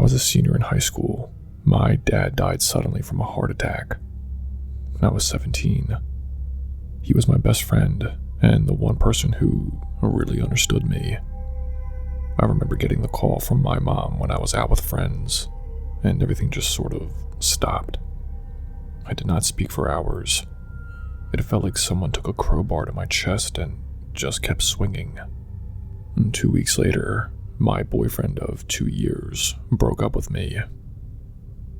was a senior in high school, my dad died suddenly from a heart attack. I was 17. He was my best friend and the one person who really understood me. I remember getting the call from my mom when I was out with friends, and everything just sort of stopped. I did not speak for hours. It felt like someone took a crowbar to my chest and just kept swinging. And 2 weeks later, my boyfriend of 2 years broke up with me.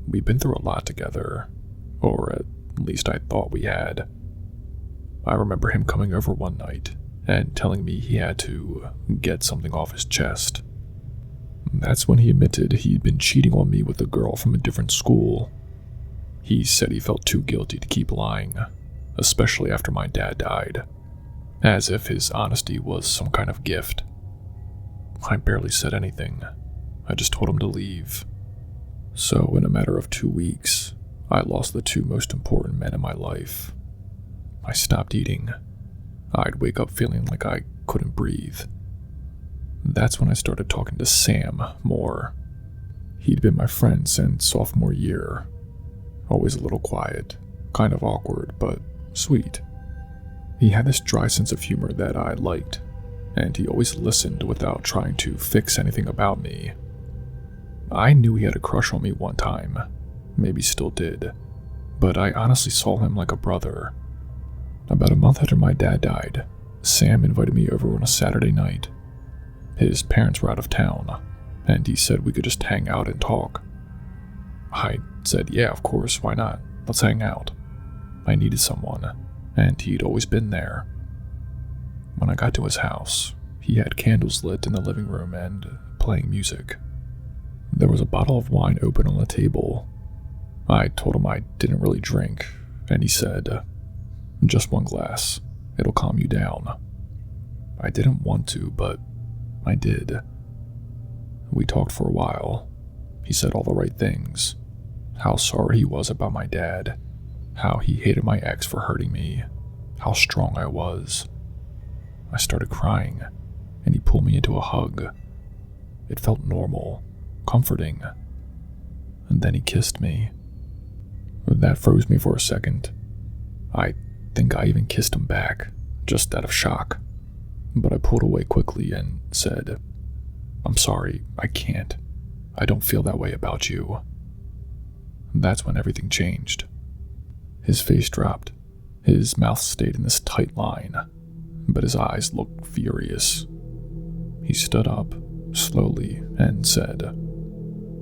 We'd been through a lot together, or at least I thought we had. I remember him coming over one night and telling me he had to get something off his chest. That's when he admitted he'd been cheating on me with a girl from a different school. He said he felt too guilty to keep lying, especially after my dad died, as if his honesty was some kind of gift. I barely said anything. I just told him to leave. So in a matter of 2 weeks, I lost the two most important men in my life. I stopped eating. I'd wake up feeling like I couldn't breathe. That's when I started talking to Sam more. He'd been my friend since sophomore year. Always a little quiet, kind of awkward, but sweet. He had this dry sense of humor that I liked, and he always listened without trying to fix anything about me. I knew he had a crush on me one time, maybe still did, but I honestly saw him like a brother. About a month after my dad died, Sam invited me over on a Saturday night. His parents were out of town, and he said we could just hang out and talk. I said, yeah, of course, why not? Let's hang out. I needed someone, and he'd always been there. When I got to his house, he had candles lit in the living room and playing music. There was a bottle of wine open on the table. I told him I didn't really drink, and he said, just one glass. It'll calm you down. I didn't want to, but I did. We talked for a while. He said all the right things. How sorry he was about my dad. How he hated my ex for hurting me. How strong I was. I started crying, and he pulled me into a hug. It felt normal, comforting. And then he kissed me. That froze me for a second. I think I even kissed him back, just out of shock. But I pulled away quickly and said, I'm sorry, I can't. I don't feel that way about you. That's when everything changed. His face dropped. His mouth stayed in this tight line, but his eyes looked furious. He stood up, slowly, and said,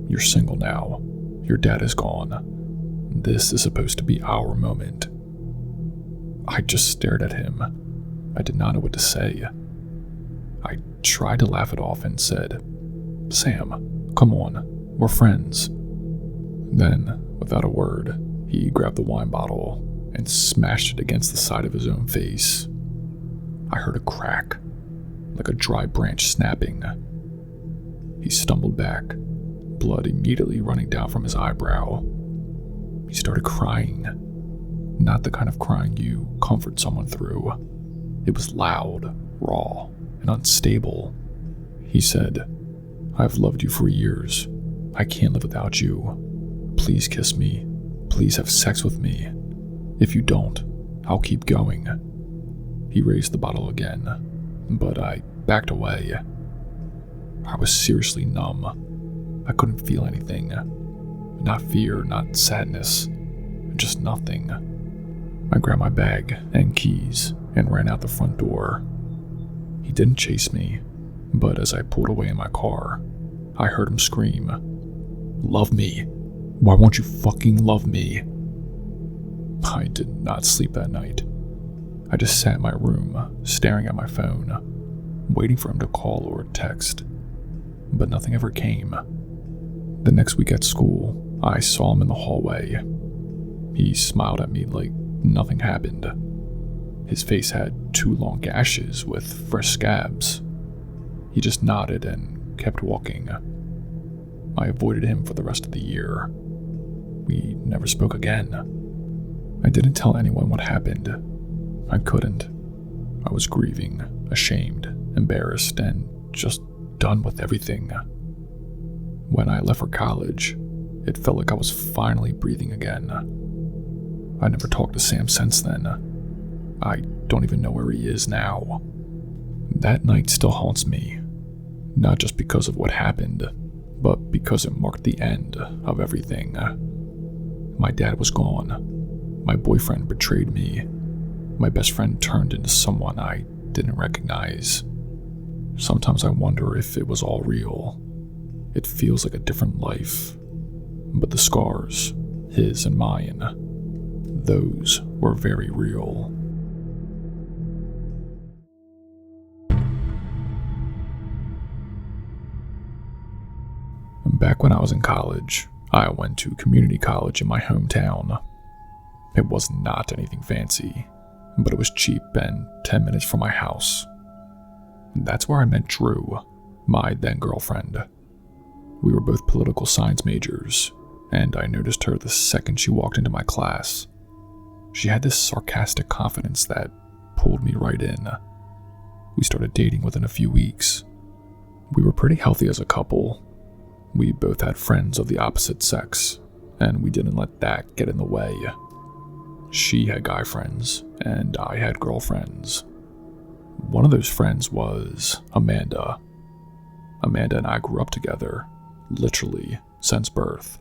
You're single now. Your dad is gone. This is supposed to be our moment. I just stared at him. I did not know what to say. I tried to laugh it off and said, Sam, come on, we're friends. Then, without a word, he grabbed the wine bottle and smashed it against the side of his own face. I heard a crack, like a dry branch snapping. He stumbled back, blood immediately running down from his eyebrow. He started crying, not the kind of crying you comfort someone through. It was loud, raw, and unstable. He said, I've loved you for years. I can't live without you. Please kiss me. Please have sex with me. If you don't, I'll keep going. He raised the bottle again, but I backed away. I was seriously numb. I couldn't feel anything. Not fear, not sadness, just nothing. I grabbed my bag and keys and ran out the front door. He didn't chase me, but as I pulled away in my car, I heard him scream, Love me. Why won't you fucking love me? I did not sleep that night. I just sat in my room, staring at my phone, waiting for him to call or text, but nothing ever came. The next week at school, I saw him in the hallway. He smiled at me like nothing happened. His face had 2 long gashes with fresh scabs. He just nodded and kept walking. I avoided him for the rest of the year. We never spoke again. I didn't tell anyone what happened. I couldn't. I was grieving, ashamed, embarrassed, and just done with everything. When I left for college, it felt like I was finally breathing again. I never talked to Sam since then. I don't even know where he is now. That night still haunts me, not just because of what happened, but because it marked the end of everything. My dad was gone. My boyfriend betrayed me. My best friend turned into someone I didn't recognize. Sometimes I wonder if it was all real. It feels like a different life. But the scars, his and mine, those were very real. Back when I was in college, I went to community college in my hometown. It was not anything fancy, but it was cheap and 10 minutes from my house. That's where I met Drew, my then girlfriend. We were both political science majors, and I noticed her the second she walked into my class. She had this sarcastic confidence that pulled me right in. We started dating within a few weeks. We were pretty healthy as a couple. We both had friends of the opposite sex, and we didn't let that get in the way. She had guy friends, and I had girlfriends. One of those friends was Amanda. Amanda and I grew up together, literally, since birth.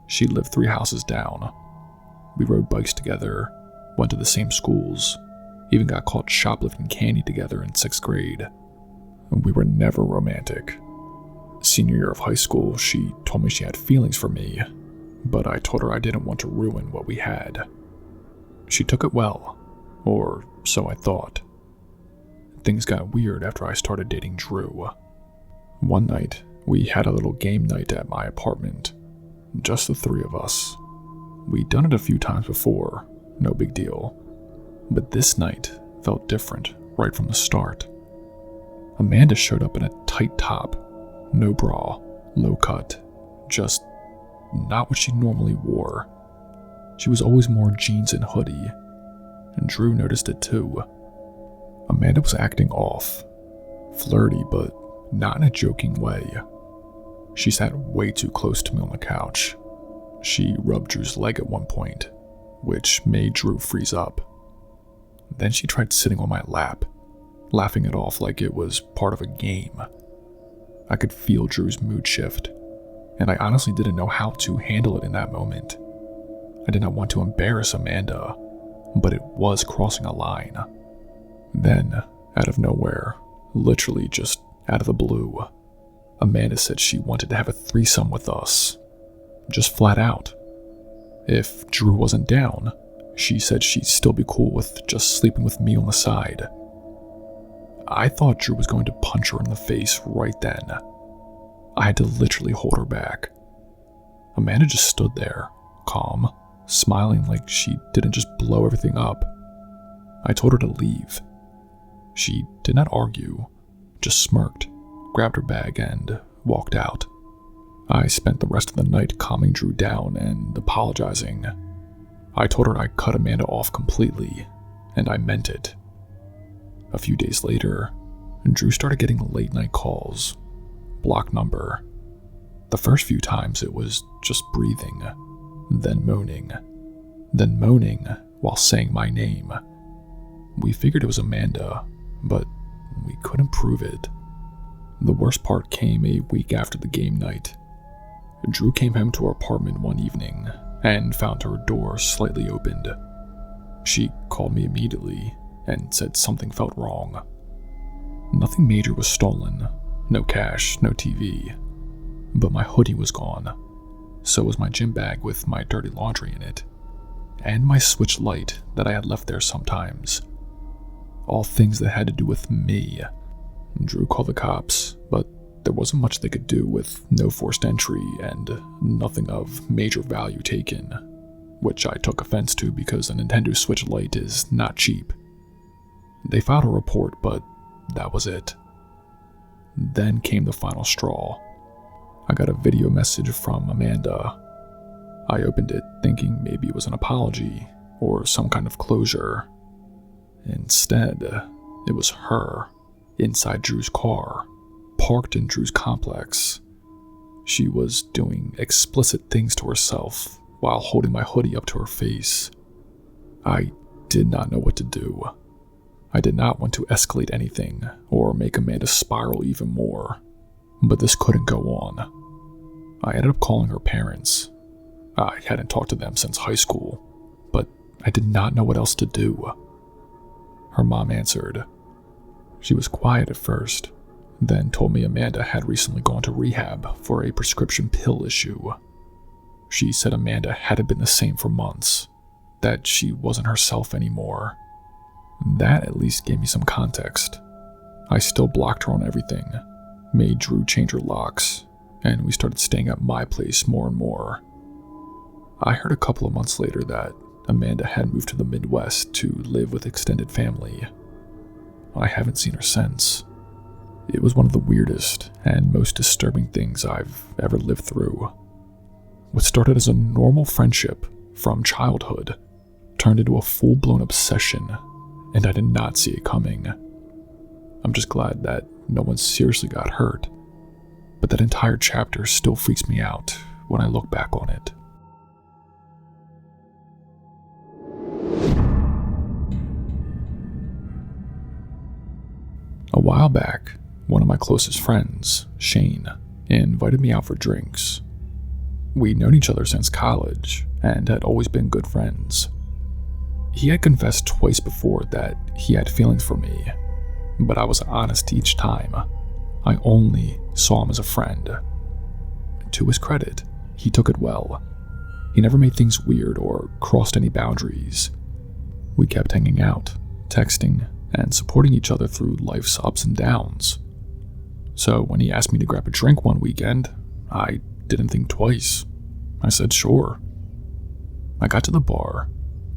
She lived 3 houses down. We rode bikes together, went to the same schools, even got caught shoplifting candy together in 6th grade. We were never romantic. Senior year of high school, she told me she had feelings for me, but I told her I didn't want to ruin what we had. She took it well, or so I thought. Things got weird after I started dating Drew. One night, we had a little game night at my apartment, just the 3 of us. We'd done it a few times before, no big deal, but this night felt different right from the start. Amanda showed up in a tight top, no bra, low cut, just not what she normally wore. She was always more jeans and hoodie, and Drew noticed it too. Amanda was acting off, flirty, but not in a joking way. She sat way too close to me on the couch. She rubbed Drew's leg at one point, which made Drew freeze up. Then she tried sitting on my lap, laughing it off like it was part of a game. I could feel Drew's mood shift, and I honestly didn't know how to handle it in that moment. I did not want to embarrass Amanda, but it was crossing a line. Then, out of nowhere, literally just out of the blue, Amanda said she wanted to have a threesome with us. Just flat out. If Drew wasn't down, she said she'd still be cool with just sleeping with me on the side. I thought Drew was going to punch her in the face right then. I had to literally hold her back. Amanda just stood there, calm, smiling like she didn't just blow everything up. I told her to leave. She did not argue, just smirked, grabbed her bag, and walked out. I spent the rest of the night calming Drew down and apologizing. I told her I cut Amanda off completely, and I meant it. A few days later, Drew started getting late-night calls. Block number. The first few times it was just breathing, then moaning while saying my name. We figured it was Amanda, but we couldn't prove it. The worst part came a week after the game night. Drew came home to our apartment one evening and found her door slightly opened. She called me immediately and said something felt wrong. Nothing major was stolen, no cash, no TV, but my hoodie was gone. So was my gym bag with my dirty laundry in it, and my Switch light that I had left there sometimes. All things that had to do with me. Drew called the cops, but there wasn't much they could do with no forced entry and nothing of major value taken, which I took offense to because a Nintendo Switch Lite is not cheap. They filed a report, but that was it. Then came the final straw. I got a video message from Amanda. I opened it thinking maybe it was an apology or some kind of closure. Instead, it was her, inside Drew's car, parked in Drew's complex. She was doing explicit things to herself while holding my hoodie up to her face. I did not know what to do. I did not want to escalate anything or make Amanda spiral even more, but this couldn't go on. I ended up calling her parents. I hadn't talked to them since high school, but I did not know what else to do. Her mom answered. She was quiet at first, then told me Amanda had recently gone to rehab for a prescription pill issue. She said Amanda hadn't been the same for months, that she wasn't herself anymore. That at least gave me some context. I still blocked her on everything, made Drew change her locks, and we started staying at my place more and more. I heard a couple of months later that Amanda had moved to the Midwest to live with extended family. I haven't seen her since. It was one of the weirdest and most disturbing things I've ever lived through. What started as a normal friendship from childhood turned into a full-blown obsession, and I did not see it coming. I'm just glad that no one seriously got hurt, but that entire chapter still freaks me out when I look back on it. A while back, one of my closest friends, Shane, invited me out for drinks. We'd known each other since college and had always been good friends. He had confessed twice before that he had feelings for me, but I was honest each time. I only saw him as a friend. To his credit, he took it well. He never made things weird or crossed any boundaries. We kept hanging out, texting, and supporting each other through life's ups and downs. So when he asked me to grab a drink one weekend, I didn't think twice. I said sure. I got to the bar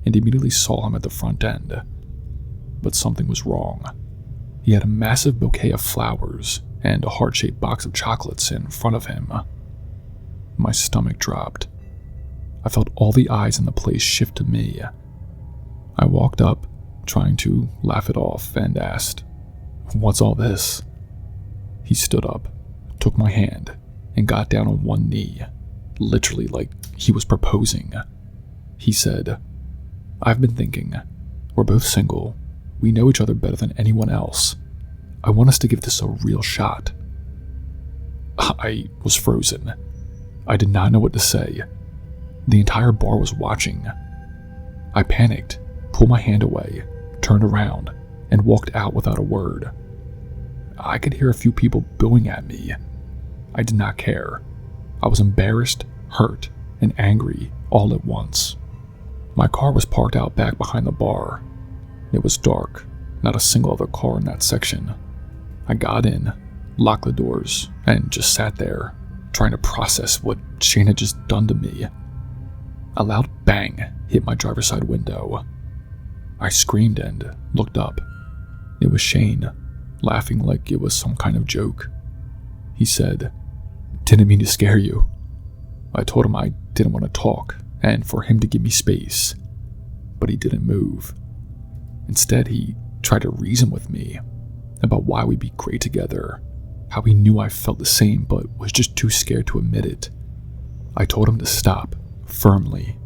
and immediately saw him at the front end. But something was wrong. He had a massive bouquet of flowers and a heart-shaped box of chocolates in front of him. My stomach dropped. I felt all the eyes in the place shift to me. I walked up, trying to laugh it off, and asked, "What's all this?" He stood up, took my hand, and got down on one knee, literally like he was proposing. He said, "I've been thinking. We're both single. We know each other better than anyone else. I want us to give this a real shot." I was frozen. I did not know what to say. The entire bar was watching. I panicked, pulled my hand away, turned around, and walked out without a word. I could hear a few people booing at me. I did not care. I was embarrassed, hurt, and angry all at once. My car was parked out back behind the bar. It was dark, not a single other car in that section. I got in, locked the doors, and just sat there, trying to process what Shane had just done to me. A loud bang hit my driver's side window. I screamed and looked up. It was Shane, laughing like it was some kind of joke. He said, "Didn't mean to scare you." I told him I didn't want to talk and for him to give me space, but he didn't move. Instead, he tried to reason with me about why we'd be great together, how he knew I felt the same but was just too scared to admit it. I told him to stop, firmly.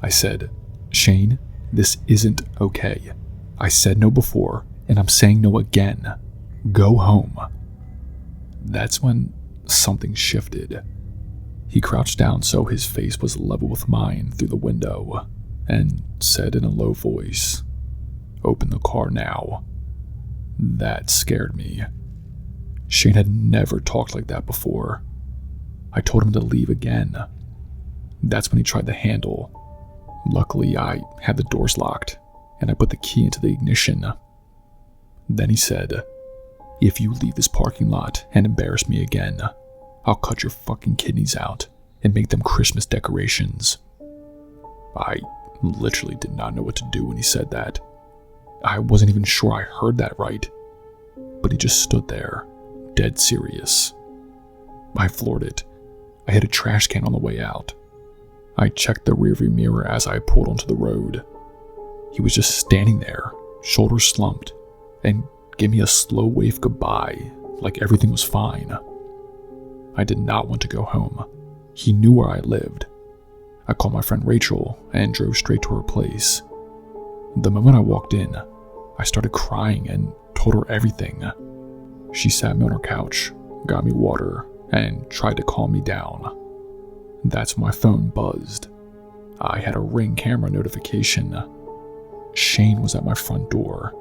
I said, "Shane, this isn't okay. I said no before, and I'm saying no again. Go home." That's when something shifted. He crouched down so his face was level with mine through the window and said in a low voice, "Open the car now." That scared me. Shane had never talked like that before. I told him to leave again. That's when he tried the handle. Luckily, I had the doors locked, and I put the key into the ignition. Then he said, "If you leave this parking lot and embarrass me again, I'll cut your fucking kidneys out and make them Christmas decorations." I literally did not know what to do when he said that. I wasn't even sure I heard that right, but he just stood there, dead serious. I floored it. I hit a trash can on the way out. I checked the rearview mirror as I pulled onto the road. He was just standing there, shoulders slumped, and gave me a slow wave goodbye, like everything was fine. I did not want to go home. He knew where I lived. I called my friend Rachel and drove straight to her place. The moment I walked in, I started crying and told her everything. She sat me on her couch, got me water, and tried to calm me down. That's when my phone buzzed. I had a Ring camera notification. Shane was at my front door.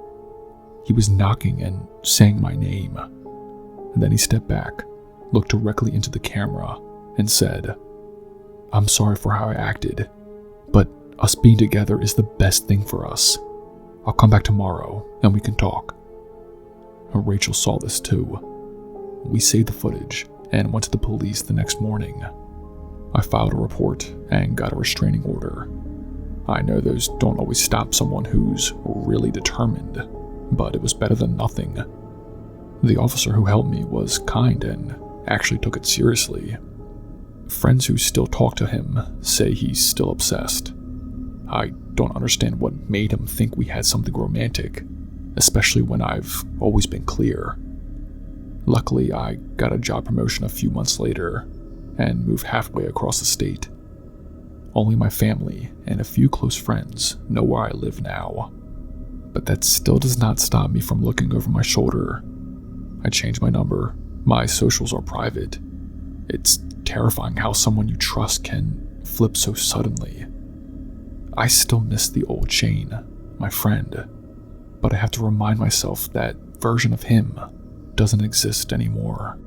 He was knocking and saying my name. And then he stepped back, looked directly into the camera, and said, "I'm sorry for how I acted, but us being together is the best thing for us. I'll come back tomorrow and we can talk." Rachel saw this too. We saved the footage and went to the police the next morning. I filed a report and got a restraining order. I know those don't always stop someone who's really determined, but it was better than nothing. The officer who helped me was kind and actually took it seriously. Friends who still talk to him say he's still obsessed. I don't understand what made him think we had something romantic, especially when I've always been clear. Luckily, I got a job promotion a few months later and moved halfway across the state. Only my family and a few close friends know where I live now. But that still does not stop me from looking over my shoulder. I changed my number. My socials are private. It's terrifying how someone you trust can flip so suddenly. I still miss the old Shane, my friend, but I have to remind myself that version of him doesn't exist anymore.